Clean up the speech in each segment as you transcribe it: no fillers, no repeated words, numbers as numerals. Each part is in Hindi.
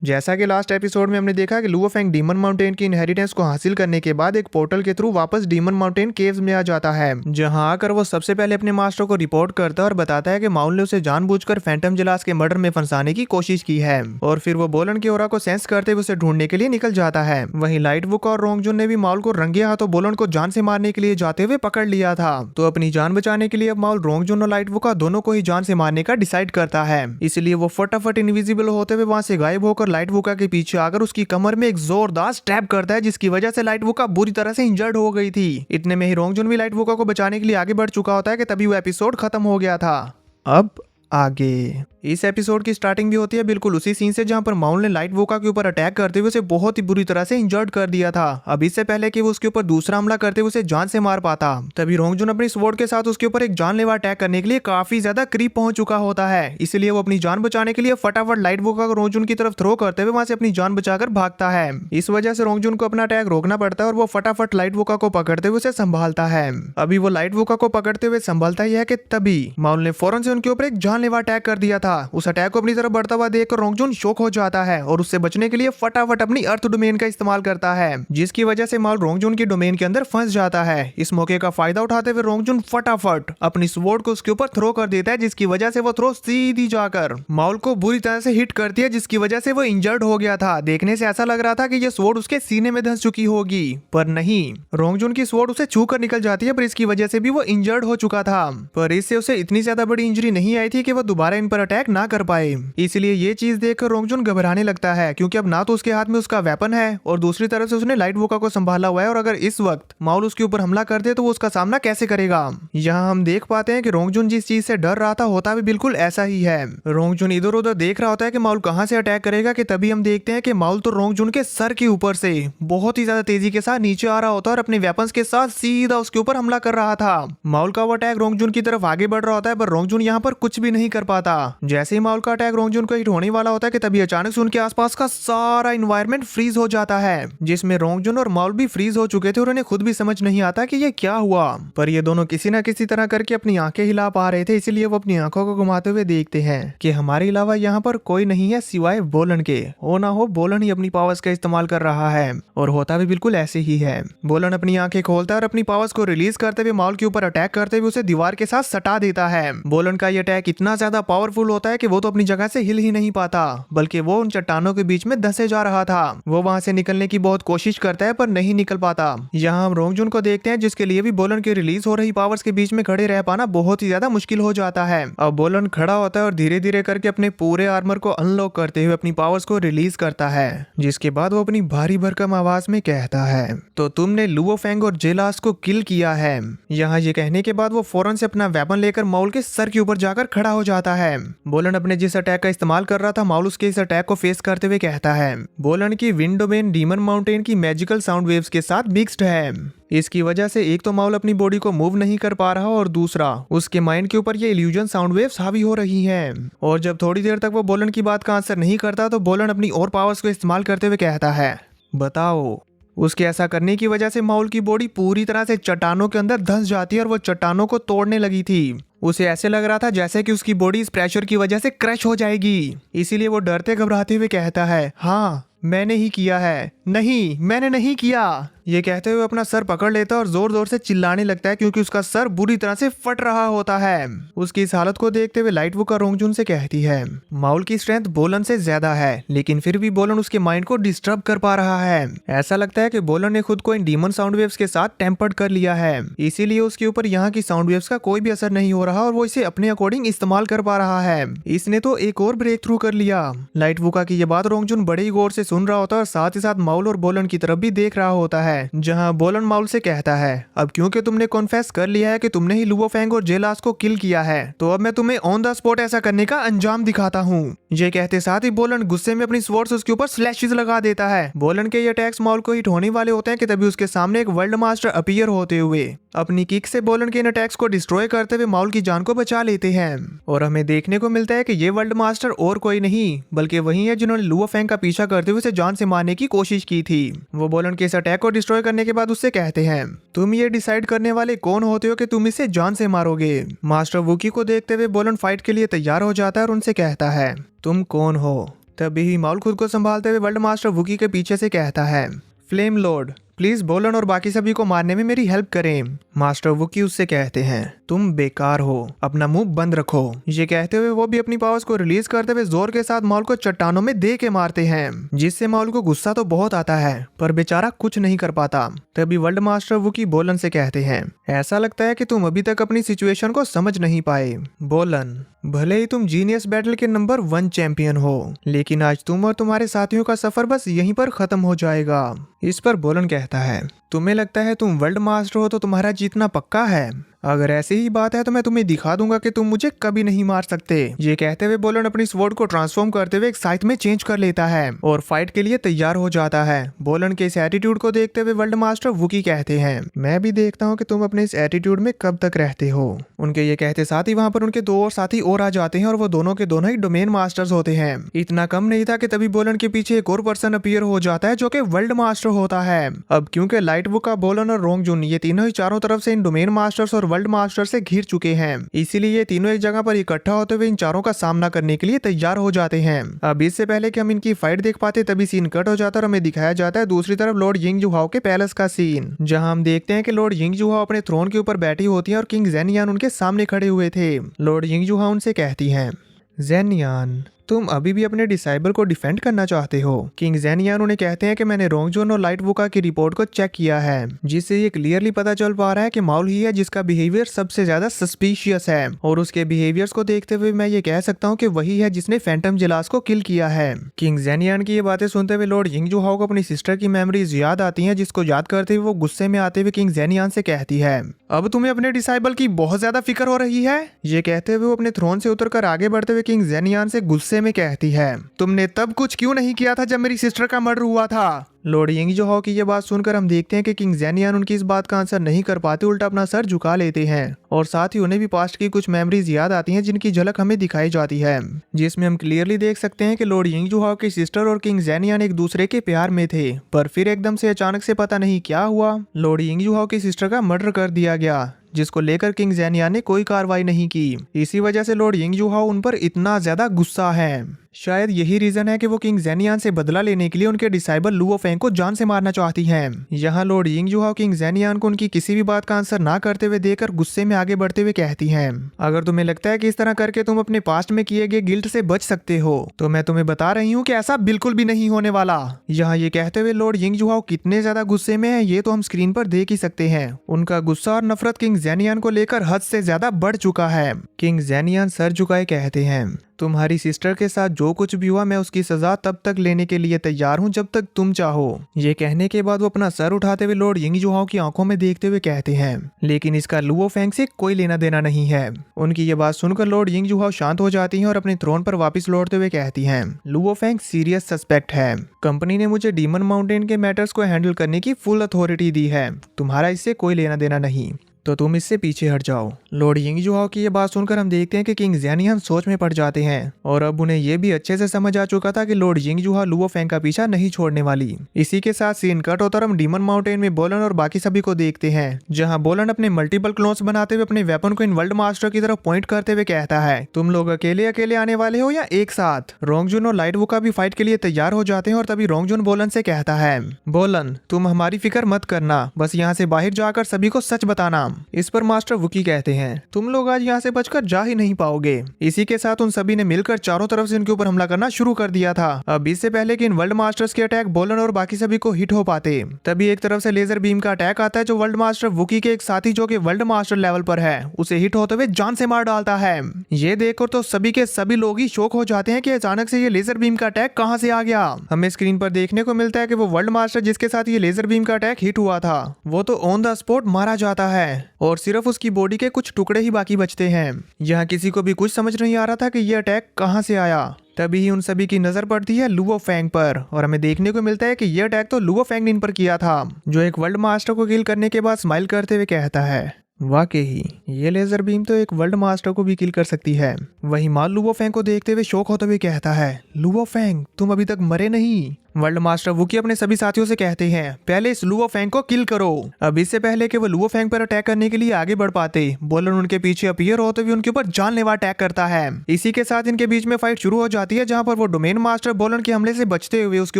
जैसा कि लास्ट एपिसोड में हमने देखा कि लुओ फेंग डीमन माउंटेन की इनहेरिटेंस को हासिल करने के बाद एक पोर्टल के थ्रू वापस डीमन माउंटेन केव्स में आ जाता है, जहां आकर वो सबसे पहले अपने मास्टर को रिपोर्ट करता है और बताता है कि माउल ने उसे जानबूझकर फैंटम जिलास के मर्डर में फंसाने की कोशिश की है। और फिर वो बोलन के ओरा को सेंस करते हुए उसे ढूंढने के लिए निकल जाता है। वहीं लाइट वुक और रोंगजुन ने भी माउल को रंगे हाथों बोलन को जान से मारने के लिए जाते हुए पकड़ लिया था। तो अपनी जान बचाने के लिए अब माउल रोंगजुन और लाइट वुका दोनों को ही जान से मारने का डिसाइड करता है। इसलिए वो फटाफट इनविजिबल होते हुए वहां से गायब होकर लाइट वुका के पीछे आकर उसकी कमर में एक जोरदार स्टैब करता है, जिसकी वजह से लाइट वुका बुरी तरह से इंजर्ड हो गई थी। इतने में ही रोंगजुन भी लाइट वुका को बचाने के लिए आगे बढ़ चुका होता है कि तभी वो एपिसोड खत्म हो गया था। अब आगे इस एपिसोड की स्टार्टिंग भी होती है बिल्कुल उसी सीन से जहां पर माउल ने लाइट वोका के ऊपर अटैक करते हुए उसे बहुत ही बुरी तरह से इंजर्ड कर दिया था। अब इससे पहले कि वो उसके ऊपर दूसरा हमला करते हुए उसे जान से मार पाता, तभी रोंगजुन अपनी स्वॉर्ड के साथ उसके ऊपर एक जानलेवा अटैक करने के लिए काफी ज्यादा करीब पहुंच चुका होता है। इसलिए वो अपनी जान बचाने के लिए फटाफट लाइट वोका को रोंगजुन की तरफ थ्रो करते हुए वहां से अपनी जान बचाकर भागता है। इस वजह से रोंगजुन को अपना अटैक रोकना पड़ता है और वो फटाफट लाइट वोका को पकड़ते हुए उसे संभालता है। अभी वो लाइट वोका को पकड़ते हुए संभालता ही है कि तभी माउल ने फौरन से उनके ऊपर एक जानलेवा अटैक कर दिया था। उस अटैक को अपनी तरफ बढ़ता हुआ देखकर रोंगजुन शॉक हो जाता है और उससे बचने के लिए फटाफट अपनी अर्थ डोमेन का इस्तेमाल करता है, जिसकी वजह से माउल रोंगजुन की डोमेन के अंदर फंस जाता है। इस मौके का फायदा उठाते हुए रोंगजुन फटाफट अपनी स्वॉर्ड को उसके ऊपर थ्रो कर देता है, जिसकी वजह से वो थ्रो सीधी जाकर माउल को बुरी तरह से हिट करती है, जिसकी वजह से वो इंजर्ड हो गया था। देखने से ऐसा लग रहा था कि ये स्वॉर्ड उसके सीने में धंस चुकी होगी, पर नहीं, रोंगजुन की स्वॉर्ड उसे छू कर निकल जाती है, पर इसकी वजह से भी वो इंजर्ड हो चुका था। पर इससे उसे इतनी ज्यादा बड़ी इंजरी नहीं आई थी कि वो दोबारा इन पर अटैक ना कर पाए। इसलिए ये चीज देखकर रोंगजुन घबराने लगता है, क्योंकि अब ना तो उसके हाथ में उसका वेपन है और दूसरी तरफ से उसने लाइट वोका को संभाला हुआ है, और अगर इस वक्त माउल उसके ऊपर हमला कर दे तो वो उसका सामना कैसे करेगा। यहाँ हम देख पाते हैं कि रोंगजुन जिस चीज से डर रहा था होता भी बिल्कुल ऐसा ही है। रोंगजुन इधर उधर देख रहा होता है कि माउल कहां से अटैक करेगा, कि तभी हम देखते हैं कि माउल तो रोंगजुन के सर के ऊपर से बहुत ही ज्यादा तेजी के साथ नीचे आ रहा होता है और अपने वेपन्स के साथ सीधा उसके ऊपर हमला कर रहा था। माउल का वो अटैक रोंगजुन की तरफ आगे बढ़ रहा होता है, पर रोंगजुन यहाँ पर कुछ भी नहीं कर पाता। जैसे ही माउल का अटैक रोंगजुन को हिट होने वाला होता है कि तभी अचानक से उनके आसपास का सारा एनवायरनमेंट फ्रीज हो जाता है, जिसमें रोंगजुन और माउल भी फ्रीज हो चुके थे और उन्हें खुद भी समझ नहीं आता कि ये क्या हुआ। पर ये दोनों किसी न किसी तरह करके अपनी आंखें हिला पा रहे थे, इसीलिए वो अपनी आंखों को घुमाते हुए देखते हैं कि हमारे अलावा यहाँ पर कोई नहीं है सिवाय बोलन के। हो ना हो बोलन ही अपनी पावर्स का इस्तेमाल कर रहा है, और होता भी बिल्कुल ऐसे ही है। बोलन अपनी आंखें खोलता है और अपनी पावर्स को रिलीज करते हुए माउल के ऊपर अटैक करते हुए उसे दीवार के साथ सटा देता है। बोलन का ये अटैक इतना ज्यादा पावरफुल होता है कि वो तो अपनी जगह से हिल ही नहीं पाता, बल्कि वो उन चट्टानों के बीच में धंसे जा रहा था। वो वहां से निकलने की बहुत कोशिश करता है पर नहीं निकल पाता। यहाँ हम रोंगजुन को देखते हैं, जिसके लिए भी बोलन की रिलीज हो रही पावर्स के बीच में खड़े रह पाना बहुत ही ज्यादा मुश्किल हो जाता है। अब बोलन खड़ा होता है और धीरे धीरे करके अपने पूरे आर्मर को अनलॉक करते हुए अपनी पावर्स को रिलीज करता है, जिसके बाद वो अपनी भारी भरकम आवाज में कहता है, तो तुमने लुओ फेंग और जेलास को किल किया है। यहाँ ये कहने के बाद वो फौरन से अपना वेपन लेकर माउल के सर के ऊपर जाकर खड़ा हो जाता है। बोलन अपने जिस अटैक का इस्तेमाल कर रहा था, माउल उसके इस अटैक को फेस करते हुए कहता है, बोलन की विंड डोमेन डीमन माउंटेन की मैजिकल साउंड वेव्स के साथ मिक्स्ड है। इसकी वजह से एक तो माउल अपनी बॉडी को मूव नहीं कर पा रहा और दूसरा उसके माइंड के ऊपर ये इल्यूजन साउंड वेव्स हावी हो रही हैं। और जब थोड़ी देर तक वो बोलन की बात का आंसर नहीं करता तो बोलन अपनी और पावर्स को इस्तेमाल करते हुए कहता है, बताओ। उसके ऐसा करने की वजह से माउल की बॉडी पूरी तरह से चट्टानों के अंदर धंस जाती है और वो चट्टानों को तोड़ने लगी थी। उसे ऐसे लग रहा था जैसे कि उसकी बॉडी इस प्रेशर की वजह से क्रश हो जाएगी। इसीलिए वो डरते घबराते हुए कहता है, हाँ मैंने ही किया है, नहीं मैंने नहीं किया। ये कहते हुए अपना सर पकड़ लेता है और जोर जोर से चिल्लाने लगता है, क्योंकि उसका सर बुरी तरह से फट रहा होता है। उसकी इस हालत को देखते हुए लाइट वुका रोंगजुन से कहती है, माउल की स्ट्रेंथ बोलन से ज्यादा है, लेकिन फिर भी बोलन उसके माइंड को डिस्टर्ब कर पा रहा है। ऐसा लगता है कि बोलन ने खुद को इन डीमन साउंड वेव्स के साथ टेम्पर्ड कर लिया है, इसीलिए उसके ऊपर यहाँ की साउंड वेव्स का कोई भी असर नहीं हो रहा और वो इसे अपने अकॉर्डिंग इस्तेमाल कर पा रहा है। इसने तो एक और ब्रेक थ्रू कर लिया। लाइट वुका की ये बात रोंगजुन बड़े ही गौर से सुन रहा होता है और साथ ही साथ माउल और बोलन की तरफ भी देख रहा होता है, जहाँ बोलन माउल से कहता है, अब क्योंकि तुमने कॉन्फेस कर लिया है कि तुमने ही लुओ फेंग और जेलास को किल किया है, तो अब मैं तुम्हें ऑन द स्पॉट ऐसा करने का अंजाम दिखाता हूँ। ये कहते साथ ही बोलन गुस्से में अपनी स्वॉर्ड्स उसके ऊपर स्लैशेस लगा देता है। बोलन के ये अटैक्स माउल को हिट होने वाले होते हैं कि तभी उसके सामने एक वर्ल्ड मास्टर अपीयर होते हुए अपनी किक से बोलन के इन अटैक्स को डिस्ट्रॉय करते हुए माउल की जान को बचा लेते हैं। और हमें देखने को मिलता है कि ये वर्ल्ड मास्टर और कोई नहीं बल्कि वही है जिन्होंने लुओ फेंग का पीछा करते हुए उसे जान से मारने की कोशिश की थी। वो बोलन के इस अटैक को डिस्ट्रॉय करने के बाद उससे कहते हैं, तुम ये डिसाइड करने वाले कौन होते हो कि तुम इसे जान से मारोगे। मास्टर वुकी को देखते हुए बोलन फाइट के लिए तैयार हो जाता है और उनसे कहता है, तुम कौन हो। तभी ही माउल खुद को संभालते हुए वर्ल्ड मास्टर वुकी के पीछे से कहता है, फ्लेम लॉर्ड प्लीज बोलन और बाकी सभी को मारने में मेरी हेल्प करें। मास्टर वुकी उससे कहते हैं, तुम बेकार हो, अपना मुंह बंद रखो। ये कहते हुए वो भी अपनी पावर्स को रिलीज करते हुए जोर के साथ माउल को चट्टानों में दे के मारते हैं, जिससे माउल को गुस्सा तो बहुत आता है पर बेचारा कुछ नहीं कर पाता। तभी वर्ल्ड मास्टर वुकी बोलन से कहते हैं, ऐसा लगता है कि तुम अभी तक अपनी सिचुएशन को समझ नहीं पाए। बोलन, भले ही तुम जीनियस बैटल के नंबर 1 चैंपियन हो, लेकिन आज तुम और तुम्हारे साथियों का सफर बस यहीं पर खत्म हो जाएगा। इस पर बोलन कहता है, तुम्हें लगता है तुम वर्ल्ड मास्टर हो तो तुम्हारा जीतना पक्का है? अगर ऐसी ही बात है तो मैं तुम्हें दिखा दूंगा कि तुम मुझे कभी नहीं मार सकते। ये कहते हुए बोलन अपनी स्वॉर्ड को ट्रांसफॉर्म करते हुए एक साइज में चेंज कर लेता है और फाइट के लिए तैयार हो जाता है। बोलन के इस एटीट्यूड को देखते हुए वर्ल्ड मास्टर वुकी कहते हैं, मैं भी देखता हूँ कि तुम अपने इस एटीट्यूड में कब तक रहते हो। उनके ये कहते साथ ही वहाँ पर उनके 2 और साथी और आ जाते हैं और वो दोनों के दोनों ही डोमेन मास्टर्स होते हैं। इतना कम नहीं था कि तभी बोलन के पीछे एक और पर्सन अपीयर हो जाता है जो कि वर्ल्ड मास्टर होता है। अब क्योंकि लाइट वुका, बोलन और रोंगजुन ये तीनों ही चारों तरफ से इन डोमेन मास्टर्स और वर्ल्ड मास्टर से घिर चुके हैं, इसीलिए ये तीनों एक जगह पर इकट्ठा होते हुए इन चारों का सामना करने के लिए तैयार हो जाते हैं। अब इससे पहले कि हम इनकी फाइट देख पाते तभी सीन कट हो जाता है और हमें दिखाया जाता है दूसरी तरफ लॉर्ड यिंगजुहाओ के पैलेस का सीन, जहां हम देखते हैं कि लॉर्ड यिंगजुहाओ अपने थ्रोन के ऊपर बैठी होती है और किंग ज़ेनियान उनके सामने खड़े हुए थे। लॉर्ड यिंगजुहाओ उनसे कहती हैं, ज़ेनियान तुम अभी भी अपने डिसाइबल को डिफेंड करना चाहते हो? किंग ज़ेनियान उन्हें कहते हैं कि मैंने रोंगजुन और लाइट वुका की रिपोर्ट को चेक किया है, जिससे ये क्लियरली पता चल पा रहा है कि माउल ही है जिसका बिहेवियर सबसे ज्यादा सस्पिशियस है, और उसके बिहेवियर्स को देखते हुए मैं ये कह सकता हूँ कि वही है जिसने फैंटम जिलास को किल किया है। किंग ज़ेनियान की ये बातें सुनते हुए लॉर्ड यिंगजुहाओ को अपनी सिस्टर की मेमोरीज याद आती है, जिसको याद करते हुए वो गुस्से में आते हुए किंग ज़ेनियान से कहती है, अब तुम्हें अपने डिसाइबल की बहुत ज्यादा फिक्र हो रही है। ये कहते हुए वो अपने थ्रोन से उतरकर आगे बढ़ते हुए किंग ज़ेनियान से गुस्से में कहती है, तुमने तब कुछ क्यों नहीं किया था जब मेरी सिस्टर का मर्डर हुआ था? लॉर्ड यिंगजुहाओ की ये बात सुनकर हम देखते हैं कि किंग ज़ेनियान उनकी इस बात का आंसर नहीं कर पाते, उल्टा अपना सर झुका लेते हैं और साथ ही उन्हें भी पास्ट की कुछ मेमोरीज याद आती हैं जिनकी झलक हमें दिखाई जाती है, जिसमें हम क्लियरली देख सकते हैं कि लॉर्ड यिंगजुहाओ की सिस्टर और किंग ज़ेनियान एक दूसरे के प्यार में थे, पर फिर एकदम से अचानक से पता नहीं क्या हुआ लॉर्ड यिंगजुहाओ की सिस्टर का मर्डर कर दिया गया, जिसको लेकर किंग ज़ेनियान ने कोई कार्रवाई नहीं की। इसी वजह से लॉर्ड यिंगजुहाओ उन पर इतना ज्यादा गुस्सा है। शायद यही रीजन है कि वो किंग ज़ेनियान से बदला लेने के लिए उनके डिसाइबल लुओ फेंग को जान से मारना चाहती हैं। यहाँ लॉर्ड यिंगजुहाओ किंग ज़ेनियान को उनकी किसी भी बात का आंसर ना करते हुए देखकर गुस्से में आगे बढ़ते हुए कहती हैं, अगर तुम्हें लगता है कि इस तरह करके तुम अपने पास्ट में किए गए गिल्ट से बच सकते हो तो मैं तुम्हें बता रही हूँ कि ऐसा बिल्कुल भी नहीं होने वाला। यहाँ ये कहते हुए लॉर्ड यिंगजुहाओ कितने ज्यादा गुस्से में है ये तो हम स्क्रीन पर देख ही सकते हैं। उनका गुस्सा और नफरत किंग ज़ेनियान को लेकर हद से ज्यादा बढ़ चुका है। किंग ज़ेनियान सर झुकाए कहते हैं, तुम्हारी सिस्टर के साथ जो कुछ भी हुआ मैं उसकी सजा तब तक लेने के लिए तैयार हूँ जब तक तुम चाहो। ये कहने के बाद वो अपना सर उठाते हुए लॉर्ड यिंगजुहाओ की आंखों में देखते हुए कहते हैं, लेकिन इसका लुओ फेंग से कोई लेना देना नहीं है। उनकी ये बात सुनकर लॉर्ड यिंगजुहाओ शांत हो जाती हैं और अपने थ्रोन पर वापस लौटते हुए कहती हैं, लुओ फेंग सीरियस सस्पेक्ट है। कंपनी ने मुझे डीमन माउंटेन के मैटर्स को हैंडल करने की फुल अथॉरिटी दी है, तुम्हारा इससे कोई लेना देना नहीं, तो तुम इससे पीछे हट जाओ। लॉर्ड यिंगजुहाओ की ये बात सुनकर हम देखते हैं कि किंग ज़ेनियान सोच में पड़ जाते हैं और अब उन्हें यह भी अच्छे से समझ आ चुका था कि लॉर्ड यिंगजुहाओ लुओ फेंग का पीछा नहीं छोड़ने वाली। इसी के साथ सीन कट होता और हम डीमन माउंटेन में बोलन और बाकी सभी को देखते हैं, जहां बोलन अपने मल्टीपल क्लोन्स बनाते हुए अपने वेपन को इन वर्ल्ड मास्टर की तरफ पॉइंट करते हुए कहता है, तुम लोग अकेले अकेले आने वाले हो या एक साथ? रोंगजुन और लाइट वुका भी फाइट के लिए तैयार हो जाते हैं और तभी रोंगजुन बोलन से कहता है, बोलन तुम हमारी फिक्र मत करना, बस यहाँ से बाहर जाकर सभी को सच बताना। इस पर मास्टर वुकी कहते हैं, तुम लोग आज यहाँ से बचकर जा ही नहीं पाओगे। इसी के साथ उन सभी ने मिलकर चारों तरफ से इनके ऊपर हमला करना शुरू कर दिया था। अब इससे पहले कि इन वर्ल्ड मास्टर्स के अटैक बोलन और बाकी सभी को हिट हो पाते, तभी एक तरफ से लेजर बीम का अटैक आता है जो वर्ल्ड मास्टर वुकी के एक साथी जो कि वर्ल्ड मास्टर लेवल पर है उसे हिट होते हुए जान से मार डालता है। ये देखकर तो सभी के सभी लोग ही शॉक हो जाते हैं कि अचानक से ये लेजर बीम का अटैक कहां से आ गया। हमें स्क्रीन पर देखने को मिलता है कि वो वर्ल्ड मास्टर जिसके साथ ये लेजर बीम का अटैक हिट हुआ था वो तो ऑन द स्पॉट मारा जाता है और सिर्फ उसकी बॉडी के कुछ टुकड़े ही बाकी बचते हैं। यहाँ किसी को भी कुछ समझ नहीं आ रहा था कि ये अटैक कहां से आया। तभी ही उन सभी की नजर पड़ती है लुओ फेंग पर और हमें देखने को मिलता है कि ये अटैक तो लुओ फेंग ने इन पर किया था, जो एक वर्ल्ड मास्टर को किल करने के बाद स्माइल करते हुए कहता है, वाकई ये लेजर बीम तो एक वर्ल्ड मास्टर को भी किल कर सकती है। वहीं माल लुओ फेंग को देखते हुए शौक होते हुए कहता है, लुओ फेंग तुम अभी तक मरे नहीं। वर्ल्ड मास्टर वुकी अपने सभी साथियों से कहते हैं पहले इस लुओ फेंग को किल करो। अब इससे पहले कि वो लुओ फेंग पर अटैक करने के लिए आगे बढ़ पाते, बोलन उनके पीछे अपीयर होते हुए उनके ऊपर जानलेवा अटैक करता है। इसी के साथ इनके बीच में फाइट शुरू हो जाती है, जहां पर वो डोमेन मास्टर बोलन के हमले से बचते हुए उसके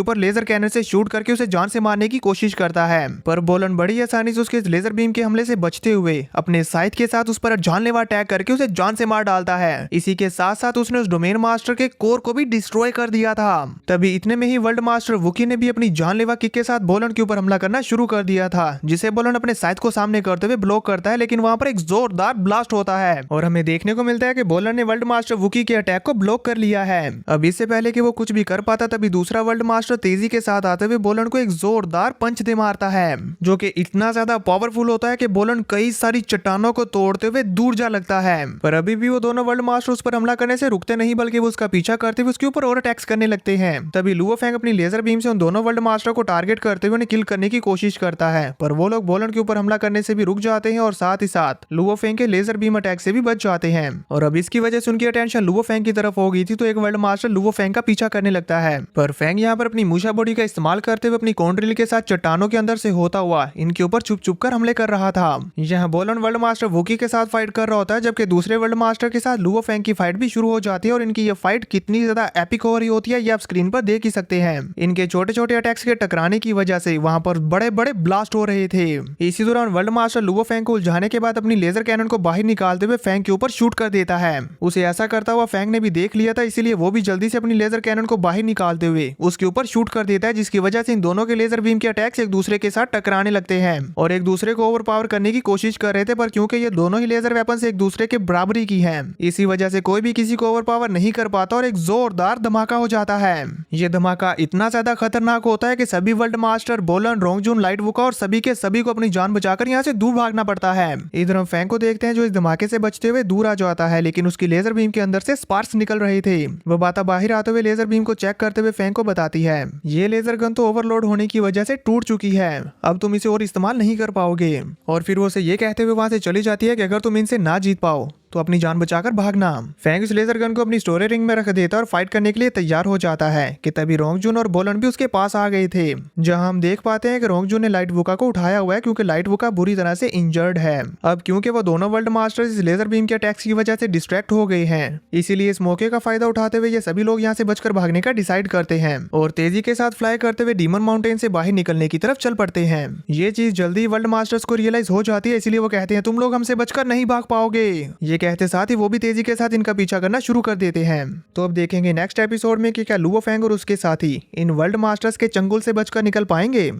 ऊपर लेजर कैनन से शूट करके उसे जान से मारने की कोशिश करता है, पर बोलन बड़ी आसानी से उसके लेजर बीम के हमले से बचते हुए अपने साइड के साथ उस पर जानलेवा अटैक करके उसे जान से मार डालता है। इसी के साथ साथ उसने उस डोमेन मास्टर के कोर को भी डिस्ट्रॉय कर दिया था। तभी इतने में ही वर्ल्ड मास्टर वुकी ने भी अपनी जानलेवा किक के साथ बोलन के ऊपर हमला करना शुरू कर दिया था, जिसे बोलन अपने साइड को सामने करते हुए ब्लॉक करता है, लेकिन वहां पर एक जोरदार ब्लास्ट होता है और हमें देखने को मिलता है कि बोलन ने वर्ल्ड मास्टर वुकी के अटैक को ब्लॉक कर लिया है। अब इससे पहले कि वो कुछ भी कर पाता, तभी दूसरा वर्ल्ड मास्टर तेजी के साथ आते हुए बोलन को एक जोरदार पंच दे मारता है, जो कि इतना ज्यादा पावरफुल होता है कि बोलन कई सारी चट्टानों को तोड़ते हुए दूर जा लगता है। पर अभी भी वो दोनों वर्ल्ड मास्टर उस पर हमला करने से रुकते नहीं, बल्कि वो उसका पीछा करते हुए उसके ऊपर और अटैक्स करने लगते हैं। तभी लुओ फेंग अपनी लेजर बीम से उन दोनों वर्ल्ड मास्टर को टारगेट करते हुए उन्हें किल करने की कोशिश करता है, पर वो लोग बोलन के ऊपर हमला करने से भी रुक जाते हैं और साथ ही साथ लुओ फेंग के लेजर बीम अटैक से भी बच जाते हैं। और अब इसकी वजह से उनकी अटेंशन लुओ फेंग की तरफ हो गई थी, तो एक वर्ल्ड मास्टर लुओ फेंग का पीछा करने लगता है, पर फेंग यहाँ पर अपनी मूशा बॉडी का इस्तेमाल करते हुए अपनी कॉन्ड्रिल के साथ चट्टानों के अंदर से होता हुआ इनके ऊपर छुप छुप कर हमले कर रहा था। यहाँ बोलन वर्ल्ड मास्टर वुकी के साथ फाइट कर रहा होता है, जबकि दूसरे वर्ल्ड मास्टर के साथ लुओ फेंग की फाइट भी शुरू हो जाती है और इनकी ये फाइट कितनी ज्यादा एपिक हो रही होती है ये आप स्क्रीन पर देख ही सकते हैं। इनके छोटे छोटे अटैक्स के टकराने की वजह से वहां पर बड़े बड़े ब्लास्ट हो रहे थे। इसी दौरान वर्ल्ड मास्टर लुओ फेंग को उलझाने के बाद अपनी लेजर कैनन को बाहर निकालते हुए फेंग के ऊपर शूट कर देता है। उसे ऐसा करता हुआ फेंग ने भी देख लिया था, इसीलिए वो भी जल्दी से अपनी लेजर कैनन को बाहर निकालते हुए उसके ऊपर शूट कर देता है, जिसकी वजह से इन दोनों के लेजर बीम के अटैक्स एक दूसरे के साथ टकराने लगते हैं और एक दूसरे को ओवर पावर करने की कोशिश कर रहे थे, पर क्योंकि ये दोनों ही लेजर वेपन से एक दूसरे के बराबरी की है, इसी वजह से कोई भी किसी को ओवर पावर नहीं कर पाता और एक जोरदार धमाका हो जाता है। ये धमाका इतना ज्यादा खतरनाक होता है कि सभी वर्ल्ड मास्टर बोलन, रोंगजुन, लाइट वुका और सभी के सभी को अपनी जान बचाकर यहाँ से दूर भागना पड़ता है। इधर हम फेंग को देखते हैं जो इस धमाके से बचते हुए दूर आ जाता है, लेकिन उसकी लेजर बीम के अंदर से स्पार्क्स निकल रहे थे। वो बाता बाहर आते हुए लेजर बीम को चेक करते हुए फेंग को बताती है ये लेजर गन तो ओवरलोड होने की वजह से टूट चुकी है, अब तुम इसे और इस्तेमाल नहीं कर पाओगे। और फिर वो उसे ये कहते हुए वहां से चली जाती है कि अगर तुम इनसे ना जीत पाओ तो अपनी जान बचाकर भागना। फेंग इस लेजर गन को अपनी स्टोरेज रिंग में रख देता और फाइट करने के लिए तैयार हो जाता है कि तभी रोंगजुन और बोलन भी उसके पास आ गए थे, जहां हम देख पाते हैं कि रोंगजुन ने लाइट वुका को उठाया हुआ है क्योंकि लाइट वुका बुरी तरह से इंजर्ड है। अब क्योंकि वो दोनों वर्ल्ड मास्टर्स इस लेजर बीम के अटैक्स की वजह से डिस्ट्रैक्ट हो गए हैं, इसीलिए इस मौके का फायदा उठाते हुए ये सभी लोग यहाँ से बचकर भागने का डिसाइड करते हैं और तेजी के साथ फ्लाई करते हुए डीमन माउंटेन से बाहर निकलने की तरफ चल पड़ते हैं। ये चीज जल्दी वर्ल्ड मास्टर्स को रियलाइज हो जाती है, इसलिए वो कहते हैं तुम लोग हमसे बचकर नहीं भाग पाओगे। ये कहते साथ ही वो भी तेजी के साथ इनका पीछा करना शुरू कर देते हैं। तो अब देखेंगे नेक्स्ट एपिसोड में कि क्या लुओ फेंग और उसके साथी इन वर्ल्ड मास्टर्स के चंगुल से बचकर निकल पाएंगे।